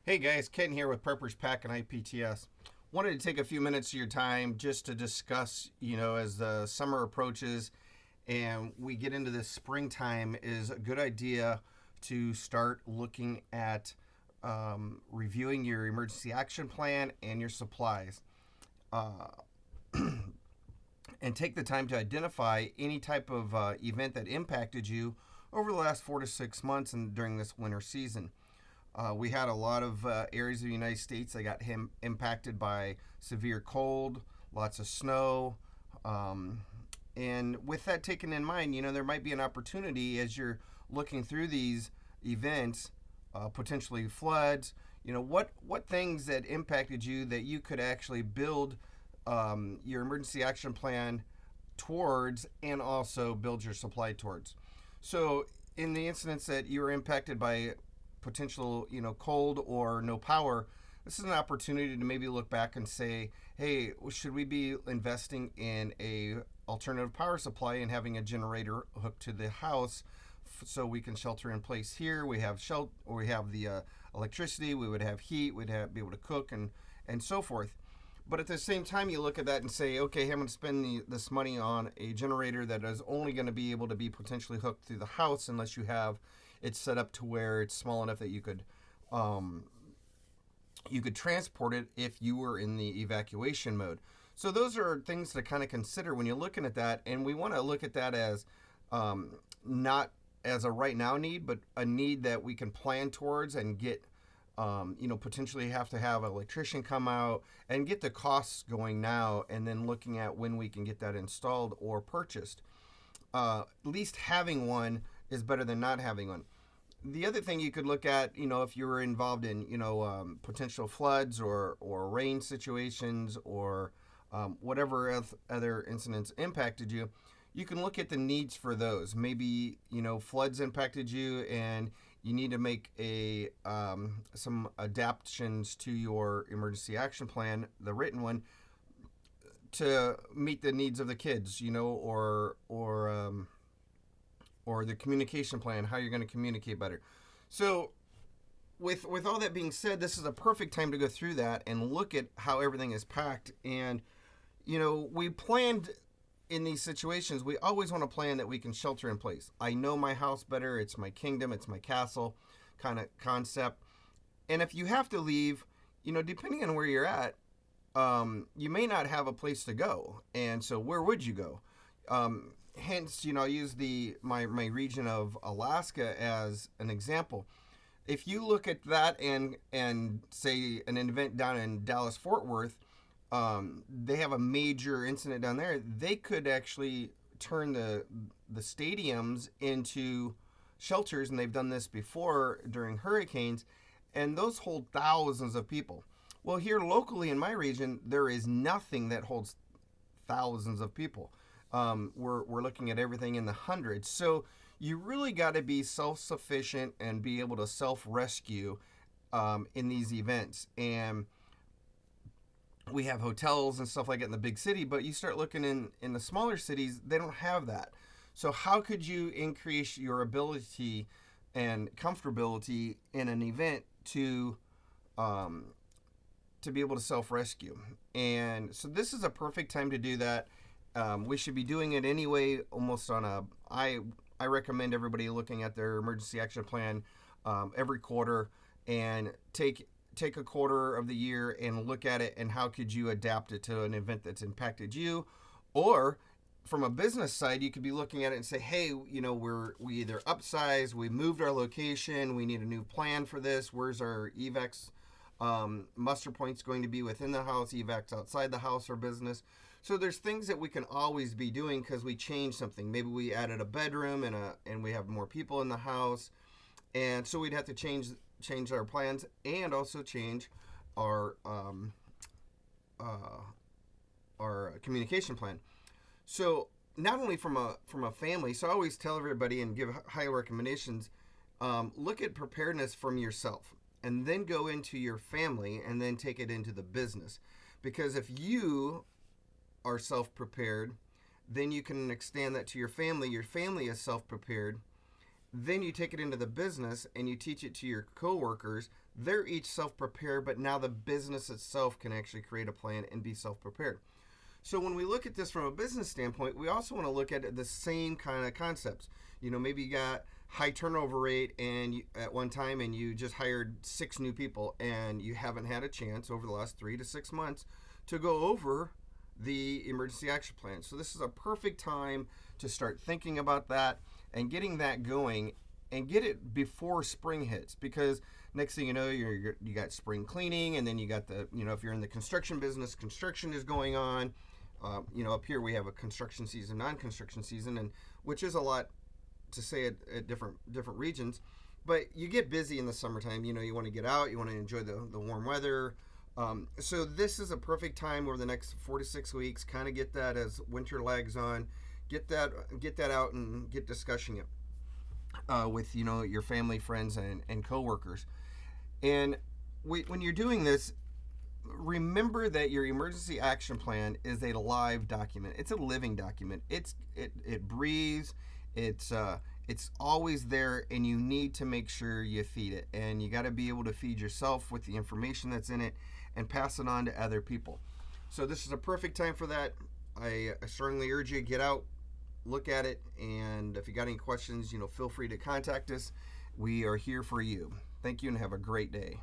Hey guys, Ken here with Preppers Pack and IPTS. Wanted to take a few minutes of your time just to discuss, as the summer approaches and we get into this springtime, is a good idea to start looking at reviewing your emergency action plan and your supplies. Uh, and take the time to identify any type of event that impacted you over the last 4 to 6 months and during this winter season. We had a lot of areas of the United States that got impacted by severe cold, lots of snow. Um, and with that taken in mind, there might be an opportunity as you're looking through these events, potentially floods. What things that impacted you that you could actually build your emergency action plan towards and also build your supply towards. So, in the instance that you were impacted by potential, cold or no power, this is an opportunity to maybe look back and say, hey, should we be investing in a alternative power supply and having a generator hooked to the house so we can shelter in place here? We have we have the electricity, we would have heat, be able to cook and so forth. But at the same time, you look at that and say, okay, I'm going to spend this money on a generator that is only going to be able to be potentially hooked through the house unless you have it set up to where it's small enough that um, you could transport it if you were in the evacuation mode. So those are things to kind of consider when you're looking at that, and we want to look at that as not as a right now need, but a need that we can plan towards and get potentially have to have an electrician come out and get the costs going now, and then looking at when we can get that installed or purchased. At least having one is better than not having one. The other thing you could look at, if you were involved in, potential floods or rain situations or whatever other incidents impacted you, you can look at the needs for those. Maybe, floods impacted you and you need to make some adaptations to your emergency action plan, the written one, to meet the needs of the kids, or the communication plan, how you're going to communicate better. So, with all that being said, this is a perfect time to go through that and look at how everything is packed. And we planned in these situations. We always want to plan that we can shelter in place. I know my house better. It's my kingdom. It's my castle, kind of concept. And if you have to leave, depending on where you're at, you may not have a place to go. And so, where would you go? Hence, I use my region of Alaska as an example. If you look at that and say an event down in Dallas Fort Worth, they have a major incident down there. They could actually turn the stadiums into shelters, and they've done this before during hurricanes, and those hold thousands of people. Well, here locally in my region, there is nothing that holds thousands of people. We're looking at everything in the hundreds. So you really got to be self-sufficient and be able to self-rescue in these events. And we have hotels and stuff like that in the big city, but you start looking in the smaller cities, they don't have that. So how could you increase your ability and comfortability in an event um, to be able to self-rescue? And so this is a perfect time to do that. We should be doing it anyway, almost on I recommend everybody looking at their emergency action plan every quarter and take a quarter of the year and look at it and how could you adapt it to an event that's impacted you. Or from a business side, you could be looking at it and say, hey, we either upsize, we moved our location, we need a new plan for this. Where's our evacs muster points going to be within the house, evacs outside the house or business? So there's things that we can always be doing because we changed something. Maybe we added a bedroom and we have more people in the house, and so we'd have to change our plans and also change our uh, our communication plan. So not only from a family, so I always tell everybody and give high recommendations. Look at preparedness from yourself, and then go into your family, and then take it into the business. Because if you are self prepared, then you can extend that to your family. Your family is self prepared. Then you take it into the business and you teach it to your coworkers. They're each self-prepared, but now the business itself can actually create a plan and be self-prepared. So when we look at this from a business standpoint, we also want to look at the same kind of concepts. Maybe you got high turnover rate at one time and you just hired 6 new people and you haven't had a chance over the last 3 to 6 months to go over the emergency action plan. So this is a perfect time to start thinking about that and getting that going and get it before spring hits, because next thing you know, you got spring cleaning, and then you got if you're in the construction business, construction is going on. Up here we have a construction season, non-construction season, and which is a lot to say at different regions. But you get busy in the summertime. You want to get out, you want to enjoy the warm weather. So this is a perfect time over the next 4 to 6 weeks. Kind of get that as winter lags on, get that out and get discussing it with your family, friends, and coworkers. And when you're doing this, remember that your emergency action plan is a live document. It's a living document. It breathes. It's always there, and you need to make sure you feed it. And you got to be able to feed yourself with the information that's in it and pass it on to other people. So this is a perfect time for that. I strongly urge you to get out, look at it, and if you got any questions, feel free to contact us. We are here for you. Thank you and have a great day.